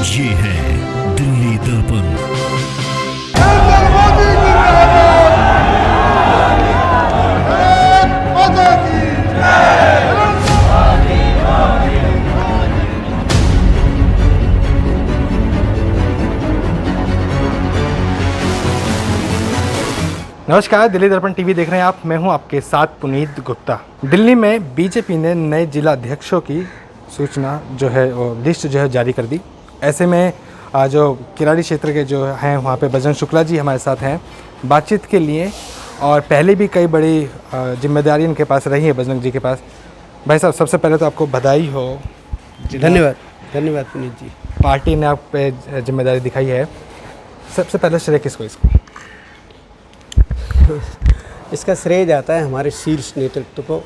ये है दिल्ली दर्पण। नमस्कार, दिल्ली दर्पण टीवी देख रहे हैं आप। मैं हूं आपके साथ पुनीत गुप्ता। दिल्ली में बीजेपी ने नए जिला अध्यक्षों की सूचना जो है वो लिस्ट जो है जारी कर दी। ऐसे में जो किराड़ी क्षेत्र के जो हैं वहाँ पे बजरंग शुक्ला जी हमारे साथ हैं बातचीत के लिए, और पहले भी कई बड़ी जिम्मेदारी इनके पास रही है बजरंग जी के पास। भाई साहब, सबसे पहले तो आपको बधाई हो। धन्यवाद धन्यवाद पुनीत जी। पार्टी ने आप पे जिम्मेदारी दिखाई है, सबसे पहले श्रेय किसको इसको? इसका श्रेय जाता है हमारे शीर्ष नेतृत्व को,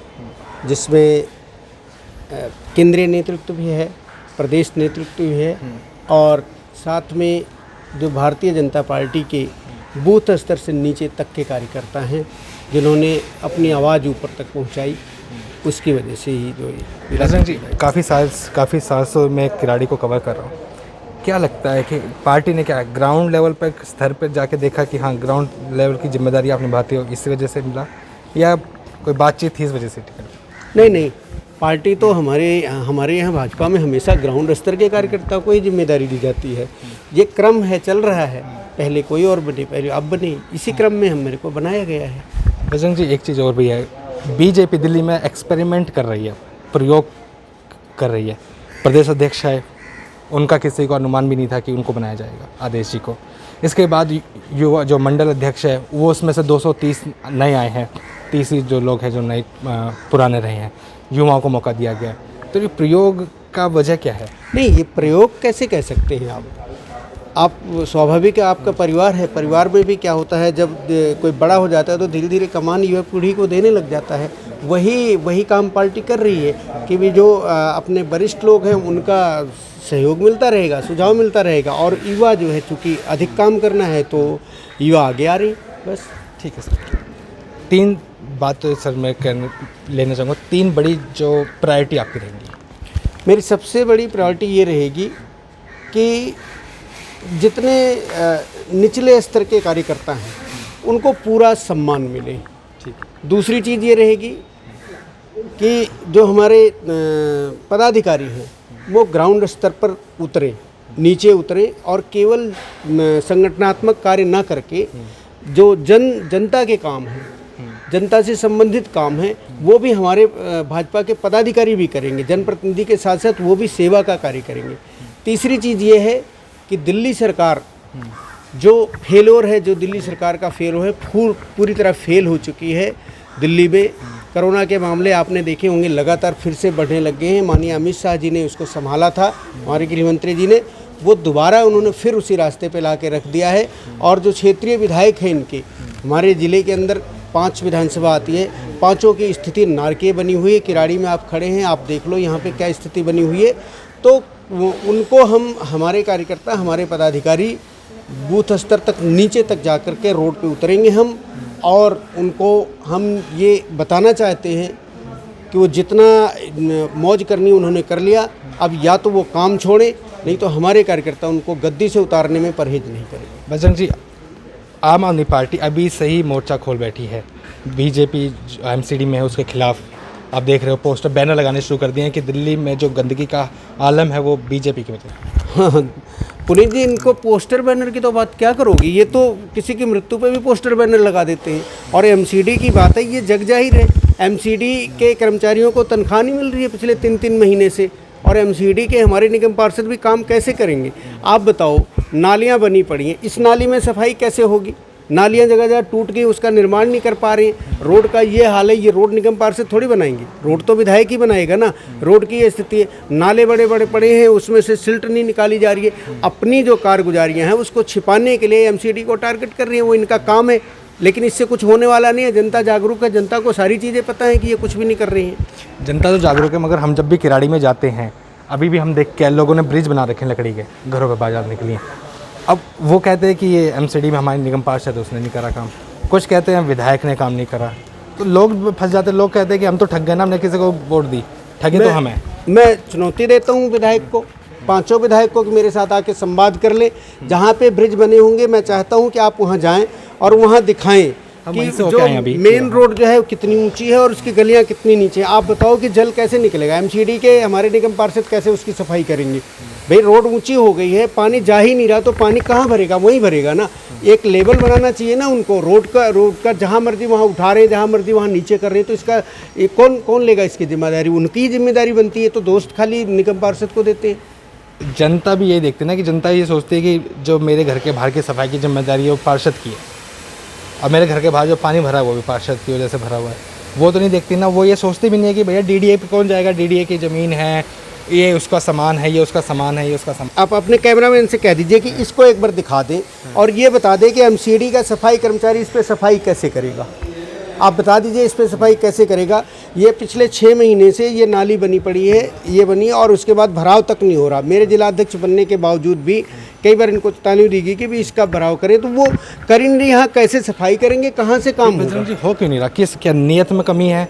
जिसमें केंद्रीय नेतृत्व भी है, प्रदेश नेतृत्व भी है, और साथ में जो भारतीय जनता पार्टी के बूथ स्तर से नीचे तक के कार्यकर्ता हैं जिन्होंने अपनी आवाज़ ऊपर तक पहुंचाई, उसकी वजह से ही जो बजरंग जी काफ़ी साल से मैं किराड़ी को कवर कर रहा हूँ। क्या लगता है कि पार्टी ने क्या ग्राउंड लेवल पर स्तर पर जाके देखा कि हाँ ग्राउंड लेवल की जिम्मेदारी आप निभाते हो, इसी वजह से मिला, या कोई बातचीत थी इस वजह से टिकट? नहीं, पार्टी तो हमारे यहाँ भाजपा में हमेशा ग्राउंड स्तर के कार्यकर्ता को ही जिम्मेदारी दी जाती है। ये क्रम है, चल रहा है, पहले कोई और बने, पहले अब बने, इसी क्रम में मेरे को बनाया गया है। बजरंग जी, एक चीज़ और भी है, बीजेपी दिल्ली में एक्सपेरिमेंट कर रही है, प्रयोग कर रही है। प्रदेश अध्यक्ष है, उनका किसी को अनुमान भी नहीं था कि उनको बनाया जाएगा, आदेश जी को। इसके बाद युवा जो मंडल अध्यक्ष है वो उसमें से 230 नए आए हैं, 30 ही जो लोग हैं जो नए पुराने रहे हैं, युवाओं को मौका दिया गया। तो ये प्रयोग का वजह क्या है? नहीं, ये प्रयोग कैसे कह सकते हैं आप स्वाभाविक है, आपका परिवार है, परिवार में भी क्या होता है, जब कोई बड़ा हो जाता है तो धीरे धीरे कमान युवा पीढ़ी को देने लग जाता है। वही काम पार्टी कर रही है कि भी जो अपने वरिष्ठ लोग हैं उनका सहयोग मिलता रहेगा, सुझाव मिलता रहेगा, और युवा जो है चूँकि अधिक काम करना है तो युवा आगे आ रही, बस। ठीक है सर, 3 बात तो सर मैं लेना चाहूँगा, 3 बड़ी जो प्रायोरिटी आपकी रहेंगी। मेरी सबसे बड़ी प्रायोरिटी ये रहेगी कि जितने निचले स्तर के कार्यकर्ता हैं उनको पूरा सम्मान मिले। ठीक। दूसरी चीज़ ये रहेगी कि जो हमारे पदाधिकारी हैं वो ग्राउंड स्तर पर उतरें, नीचे उतरें, और केवल संगठनात्मक कार्य ना करके जो जनता के काम हैं, जनता से संबंधित काम है, वो भी हमारे भाजपा के पदाधिकारी भी करेंगे। जनप्रतिनिधि के साथ साथ वो भी सेवा का कार्य करेंगे। तीसरी चीज़ ये है कि दिल्ली सरकार जो फेलोर है, जो दिल्ली सरकार का फेलोर है, पूरी तरह फेल हो चुकी है। दिल्ली में कोरोना के मामले आपने देखे होंगे लगातार फिर से बढ़ने लग गए हैं। माननीय अमित शाह जी ने उसको संभाला था, हमारे गृहमंत्री जी ने, वो दोबारा उन्होंने फिर उसी रास्ते पे ला के रख दिया है। और जो क्षेत्रीय विधायक हैं इनके, हमारे ज़िले के अंदर 5 विधानसभा आती है, 5 की स्थिति नारकीय बनी हुई है। किराड़ी में आप खड़े हैं, आप देख लो यहाँ पे क्या स्थिति बनी हुई है। तो उनको हमारे कार्यकर्ता, हमारे पदाधिकारी बूथ स्तर तक, नीचे तक जा कर के रोड पे उतरेंगे हम, और उनको हम ये बताना चाहते हैं कि वो जितना मौज करनी उन्होंने कर लिया, अब या तो वो काम छोड़ें, नहीं तो हमारे कार्यकर्ता उनको गद्दी से उतारने में परहेज नहीं करेंगे। बजरंग जी, आम आदमी पार्टी अभी सही मोर्चा खोल बैठी है, बीजेपी एमसीडी में है उसके खिलाफ। आप देख रहे हो पोस्टर बैनर लगाने शुरू कर दिए हैं कि दिल्ली में जो गंदगी का आलम है वो बीजेपी की वजह से। हाँ, पुनीत जी, इनको पोस्टर बैनर की तो बात क्या करोगी, ये तो किसी की मृत्यु पे भी पोस्टर बैनर लगा देते हैं। और एमसीडी की बात है, ये जग जाहिर है, एमसीडी के कर्मचारियों को तनख्वाह नहीं मिल रही है पिछले 3-3 महीने से, और एमसीडी के हमारे निगम पार्षद भी काम कैसे करेंगे? आप बताओ, नालियाँ बनी पड़ी हैं, इस नाली में सफाई कैसे होगी? नालियाँ जगह जगह टूट गई, उसका निर्माण नहीं कर पा रहे हैं। रोड का ये हाल है, ये रोड निगम पार्षद थोड़ी बनाएंगे, रोड तो विधायक ही बनाएगा ना। रोड की ये स्थिति है, नाले बड़े बड़े पड़े हैं, उसमें से सिल्ट नहीं निकाली जा रही है। अपनी जो कारगुजारियाँ हैं उसको छिपाने के लिए एमसीडी को टारगेट कर रही है, वो इनका काम है, लेकिन इससे कुछ होने वाला नहीं है। जनता जागरूक है, जनता को सारी चीज़ें पता है कि ये कुछ भी नहीं कर रही हैं। जनता तो जागरूक है, मगर हम जब भी किराड़ी में जाते हैं, अभी भी हम देख के लोगों ने ब्रिज बना रखे हैं लकड़ी के घरों पे बाजार के लिए। अब वो कहते हैं कि ये एमसीडी में हमारे निगम पार्षद है उसने नहीं करा काम, कुछ कहते हैं विधायक ने काम नहीं करा, तो लोग फंस जाते हैं। लोग कहते हैं कि हम तो ठग गए ना, हमने किसी को वोट दी, ठगी तो हमें। मैं चुनौती देता हूँ विधायक को पांचों विधायकों को मेरे साथ आके संवाद कर लें। जहाँ पे ब्रिज बने होंगे मैं चाहता हूँ कि आप वहाँ जाएं और वहाँ दिखाएं कि वहीं से होके जो आए अभी। मेन रोड जो है वो कितनी ऊंची है और उसकी गलियाँ कितनी नीचे हैं। आप बताओ कि जल कैसे निकलेगा, एमसीडी के हमारे निगम पार्षद कैसे उसकी सफाई करेंगे। भाई रोड ऊंची हो गई है, पानी जा ही नहीं रहा तो पानी कहाँ भरेगा, वहीं भरेगा ना। एक लेवल बनाना चाहिए ना उनको, रोड का जहाँ मर्जी वहाँ उठा रहे हैं, जहाँ मर्जी वहाँ नीचे कर रहे हैं, तो इसका कौन लेगा इसकी जिम्मेदारी? उनकी जिम्मेदारी बनती है, तो दोस्त खाली निगम पार्षद को देते हैं। जनता भी यही देखती है ना कि जनता ये सोचती है कि जो मेरे घर के बाहर की सफाई की जिम्मेदारी है वो पार्षद की है, और मेरे घर के बाहर जो पानी भरा हुआ है वो भी पार्षद की वजह से भरा हुआ है। वो तो नहीं देखती ना, वो ये सोचती भी नहीं है कि भैया डीडीए पे कौन जाएगा, डीडीए की ज़मीन है, ये उसका सामान है, ये उसका सामान है, ये उसका सामान। आप अपने कैमरामैन से कह दीजिए कि इसको एक बार दिखा दें और ये बता दें कि एमसीडी का सफाई कर्मचारी इस पर सफाई कैसे करेगा। आप बता दीजिए इस पर सफाई कैसे करेगा। ये पिछले 6 महीने से ये नाली बनी पड़ी है, ये बनी और उसके बाद भराव तक नहीं हो रहा। मेरे जिलाध्यक्ष बनने के बावजूद भी कई बार इनको चेतावनी दी गई कि भी इसका भराव करें, तो वो कर ही नहीं। यहाँ कैसे सफाई करेंगे, कहाँ से काम होगा? बजरंग जी हो क्यों नहीं रहा? किस क्या नियत में कमी है,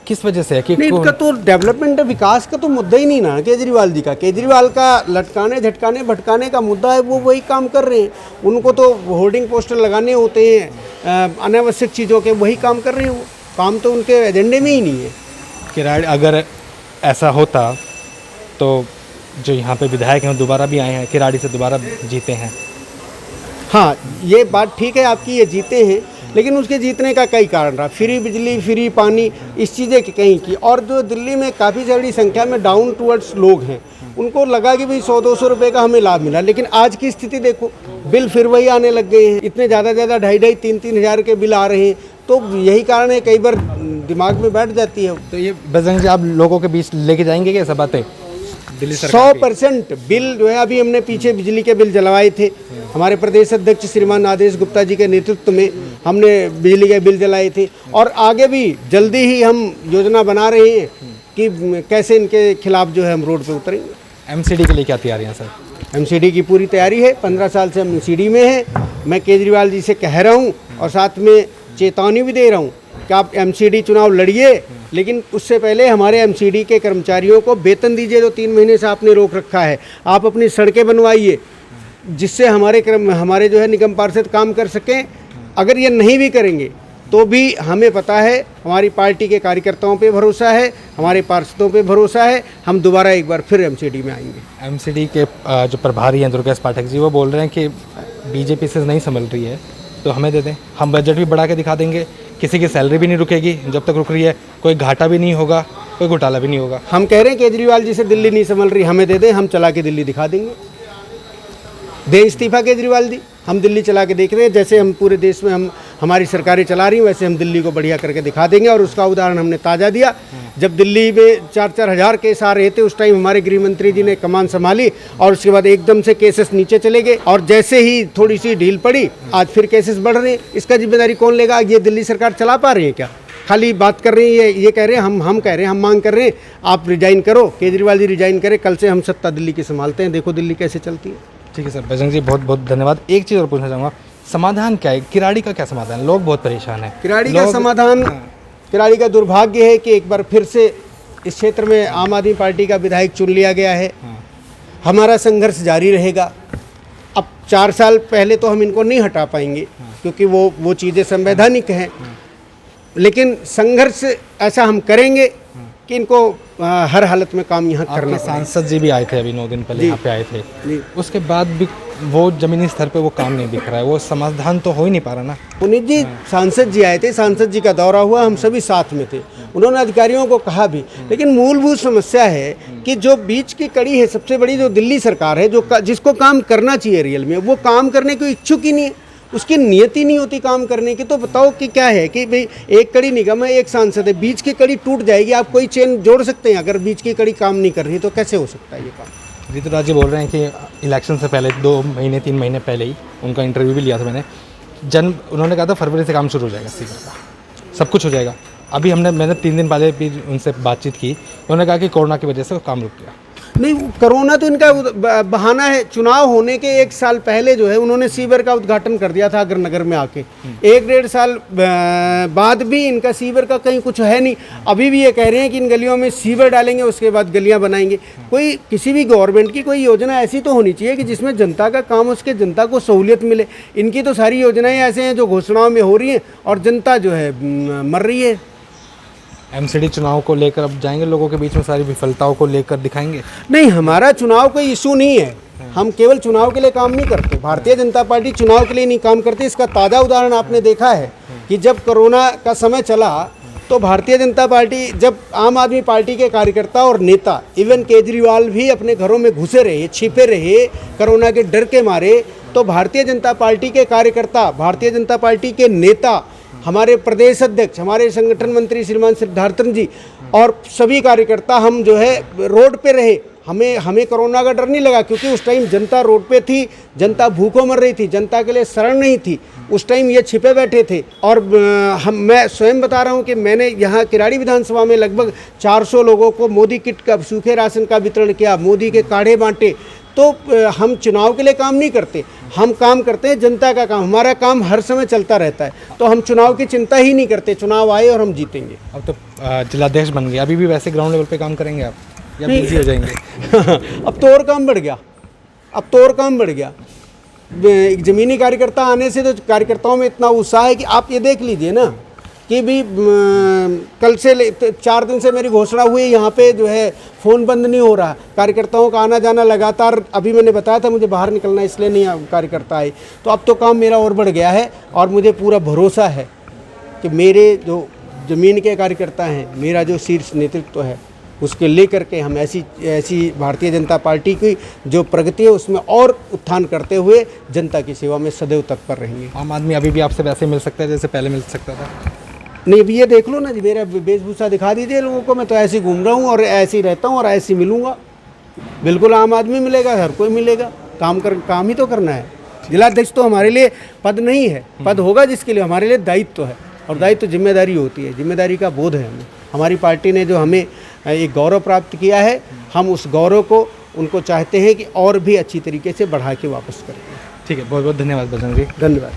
किस वजह से है कि नहीं, इनका तो डेवलपमेंट विकास का तो मुद्दा ही नहीं ना केजरीवाल जी का। केजरीवाल का लटकाने झटकाने भटकाने का मुद्दा है, वो वही काम कर रहे हैं। उनको तो होर्डिंग पोस्टर लगाने होते हैं अनावश्यक चीज़ों के, वही काम कर रहे हैं। वो काम तो उनके एजेंडे में ही नहीं है। किराड़ी अगर ऐसा होता तो जो यहाँ पे विधायक हैं वो दोबारा भी आए हैं, किराड़ी से दोबारा जीते हैं। हाँ, ये बात ठीक है आपकी, ये जीते हैं, लेकिन उसके जीतने का कई कारण रहा। फ्री बिजली, फ्री पानी, इस चीज़ें की कहीं की। और जो दिल्ली में काफ़ी बड़ी संख्या में डाउन टूवर्ड्स लोग हैं, उनको लगा कि भाई 100-200 रुपये का हमें लाभ मिला, लेकिन आज की स्थिति देखो, बिल फिर वही आने लग गए हैं। इतने ज़्यादा 2,500 3,000 हज़ार के बिल आ रहे हैं। तो यही कारण है, कई बार दिमाग में बैठ जाती है। तो ये बजरंग जी आप लोगों के बीच लेके जाएंगे क्या सब बातें? दिल्ली सरकार 100% बिल जो है, अभी हमने पीछे बिजली के बिल जलवाए थे। हमारे प्रदेश अध्यक्ष श्रीमान आदेश गुप्ता जी के नेतृत्व में हमने बिजली के बिल जलाए थे, और आगे भी जल्दी ही हम योजना बना रहे हैं कि कैसे इनके खिलाफ जो है हम रोड पे उतरेंगे। एमसीडी के लिए क्या तैयारियां सर? एमसीडी की पूरी तैयारी है। 15 साल से हम एमसीडी में हैं। मैं केजरीवाल जी से कह रहा हूँ और साथ में चेतावनी भी दे रहा हूँ कि आप एमसीडी चुनाव लड़िए, लेकिन उससे पहले हमारे एमसीडी के कर्मचारियों को वेतन दीजिए जो 3 महीने से आपने रोक रखा है। आप अपनी सड़कें बनवाइए जिससे हमारे जो है निगम पार्षद काम कर सकें। अगर ये नहीं भी करेंगे तो भी हमें पता है, हमारी पार्टी के कार्यकर्ताओं पे भरोसा है, हमारे पार्षदों पे भरोसा है, हम दोबारा एक बार फिर एमसीडी में आएंगे। एमसीडी के जो प्रभारी हैं दुर्गेश पाठक जी, वो बोल रहे हैं कि बीजेपी से नहीं संभल रही है तो हमें दे दें, हम बजट भी बढ़ा के दिखा देंगे, किसी की सैलरी भी नहीं रुकेगी जब तक रुक रही है, कोई घाटा भी नहीं होगा, कोई घोटाला भी नहीं होगा। हम कह रहे हैं केजरीवाल जी से दिल्ली नहीं संभल रही, हमें दे दें, हम चला के दिल्ली दिखा देंगे। दे इस्तीफा केजरीवाल जी, हम दिल्ली चला के देख रहे हैं। जैसे हम पूरे देश में हम हमारी सरकारें चला रही हैं, वैसे हम दिल्ली को बढ़िया करके दिखा देंगे। और उसका उदाहरण हमने ताज़ा दिया, जब दिल्ली में 4-4 हज़ार केस आ रहे थे, उस टाइम हमारे गृह मंत्री जी ने कमान संभाली और उसके बाद एकदम से केसेस नीचे चले गए, और जैसे ही थोड़ी सी ढील पड़ी आज फिर केसेस बढ़ रहे हैं। इसका जिम्मेदारी कौन लेगा? ये दिल्ली सरकार चला पा रही है क्या? खाली बात कर रही है, ये कह रहे हैं, हम कह रहे हैं, हम मांग कर रहे हैं आप रिजाइन करो, केजरीवाल जी रिजाइन करें, कल से हम सत्ता दिल्ली की संभालते हैं, देखो दिल्ली कैसे चलती है। ठीक है सर, बजरंग जी बहुत बहुत धन्यवाद। एक चीज़ और पूछना चाहूँगा, समाधान क्या है? किराड़ी का क्या समाधान? लोग बहुत परेशान हैं। किराड़ी का समाधान, किराड़ी का दुर्भाग्य है कि एक बार फिर से इस क्षेत्र में आम आदमी पार्टी का विधायक चुन लिया गया है। हमारा संघर्ष जारी रहेगा। अब 4 साल पहले तो हम इनको नहीं हटा पाएंगे क्योंकि वो चीज़ें संवैधानिक हैं, लेकिन संघर्ष ऐसा हम करेंगे कि इनको हर हालत में काम यहाँ करना। सांसद जी भी आए थे अभी 9 दिन पहले यहाँ पे आए थे, उसके बाद भी वो जमीनी स्तर पे वो काम नहीं दिख रहा है, वो समाधान तो हो ही नहीं पा रहा ना। पुनीत जी, सांसद जी आए थे, सांसद जी का दौरा हुआ, हम सभी साथ में थे, उन्होंने अधिकारियों को कहा भी, लेकिन मूलभूत समस्या है कि जो बीच की कड़ी है सबसे बड़ी, जो दिल्ली सरकार है, जो जिसको काम करना चाहिए रियल में, वो काम करने को इच्छुक ही नहीं है, उसकी नियति नहीं होती काम करने की। तो बताओ कि क्या है कि भाई एक कड़ी निगम है, एक सांसद है, बीच की कड़ी टूट जाएगी, आप कोई चेन जोड़ सकते हैं? अगर बीच की कड़ी काम नहीं कर रही तो कैसे हो सकता है ये काम? ऋतुराज जी बोल रहे हैं कि इलेक्शन से पहले 2 महीने 3 महीने पहले ही उनका इंटरव्यू भी लिया था मैंने, उन्होंने कहा था फरवरी से काम शुरू हो जाएगा, सीखने का सब कुछ हो जाएगा। अभी मैंने 3 दिन पहले भी उनसे बातचीत की, उन्होंने कहा कि कोरोना की वजह से काम रुक गया। नहीं, कोरोना तो इनका बहाना है। चुनाव होने के 1 साल पहले जो है उन्होंने सीवर का उद्घाटन कर दिया था अग्रनगर में आके। 1-1.5 साल बाद भी इनका सीवर का कहीं कुछ है नहीं। अभी भी ये कह रहे हैं कि इन गलियों में सीवर डालेंगे, उसके बाद गलियां बनाएंगे। कोई किसी भी गवर्नमेंट की कोई योजना ऐसी तो होनी चाहिए कि जिसमें जनता का काम, उसके जनता को सहूलियत मिले। इनकी तो सारी योजनाएँ ऐसे हैं जो घोषणाओं में हो रही हैं और जनता जो है मर रही है। एमसीडी चुनाव को लेकर अब जाएंगे लोगों के बीच में, सारी विफलताओं को लेकर दिखाएंगे? नहीं, हमारा चुनाव कोई इशू नहीं है। हम केवल चुनाव के लिए काम नहीं करते। भारतीय जनता पार्टी चुनाव के लिए नहीं काम करती। इसका ताज़ा उदाहरण आपने देखा है कि जब कोरोना का समय चला तो भारतीय जनता पार्टी, जब आम आदमी पार्टी के कार्यकर्ता और नेता, इवन केजरीवाल भी अपने घरों में घुसे रहे, छिपे रहे कोरोना के डर के मारे, तो भारतीय जनता पार्टी के कार्यकर्ता, भारतीय जनता पार्टी के नेता, हमारे प्रदेश अध्यक्ष, हमारे संगठन मंत्री श्रीमान सिद्धार्थन जी और सभी कार्यकर्ता हम जो है रोड पे रहे। हमें कोरोना का डर नहीं लगा, क्योंकि उस टाइम जनता रोड पे थी, जनता भूखों मर रही थी, जनता के लिए शरण नहीं थी। उस टाइम ये छिपे बैठे थे। और मैं स्वयं बता रहा हूँ कि मैंने यहाँ किराड़ी विधानसभा में लगभग 400 लोगों को मोदी किट का, सूखे राशन का वितरण किया, मोदी के काढ़े बांटे। तो हम चुनाव के लिए काम नहीं करते, हम काम करते हैं जनता का काम। हमारा काम हर समय चलता रहता है, तो हम चुनाव की चिंता ही नहीं करते। चुनाव आए और हम जीतेंगे। अब तो जिलाध्यक्ष बन गए, अभी भी वैसे ग्राउंड लेवल पे काम करेंगे आप या बिजी हो जाएंगे? अब तो और काम बढ़ गया, अब तो और काम बढ़ गया। एक ज़मीनी कार्यकर्ता आने से तो कार्यकर्ताओं में इतना उत्साह है कि आप ये देख लीजिए ना कि भी कल से 4 दिन से मेरी घोषणा हुई, यहाँ पे जो है फ़ोन बंद नहीं हो रहा, कार्यकर्ताओं का आना जाना लगातार। अभी मैंने बताया था मुझे बाहर निकलना, इसलिए नहीं कार्यकर्ता आए। तो अब तो काम मेरा और बढ़ गया है और मुझे पूरा भरोसा है कि मेरे जो ज़मीन के कार्यकर्ता हैं, मेरा जो शीर्ष नेतृत्व है, उसके लेकर के हम ऐसी भारतीय जनता पार्टी की जो प्रगति है उसमें और उत्थान करते हुए जनता की सेवा में सदैव तत्पर रहेंगे। आम आदमी अभी भी आपसे वैसे मिल सकता है जैसे पहले मिल सकता था? नहीं, अभी ये देख लो ना जी, मेरा वेशभूषा दिखा दीजिए लोगों को। मैं तो ऐसे ही घूम रहा हूँ और ऐसे ही रहता हूँ और ऐसे ही मिलूँगा। बिल्कुल आम आदमी मिलेगा, हर कोई मिलेगा। काम ही तो करना है। जिलाध्यक्ष तो हमारे लिए पद नहीं है, पद होगा जिसके लिए हमारे लिए दायित्व है। और दायित्व जिम्मेदारी होती है, जिम्मेदारी का बोध है हमें। हमारी पार्टी ने जो हमें एक गौरव प्राप्त किया है, हम उस गौरव को उनको चाहते हैं कि और भी अच्छी तरीके से बढ़ा के वापस करें। ठीक है, बहुत बहुत धन्यवाद बजरंग जी। धन्यवाद।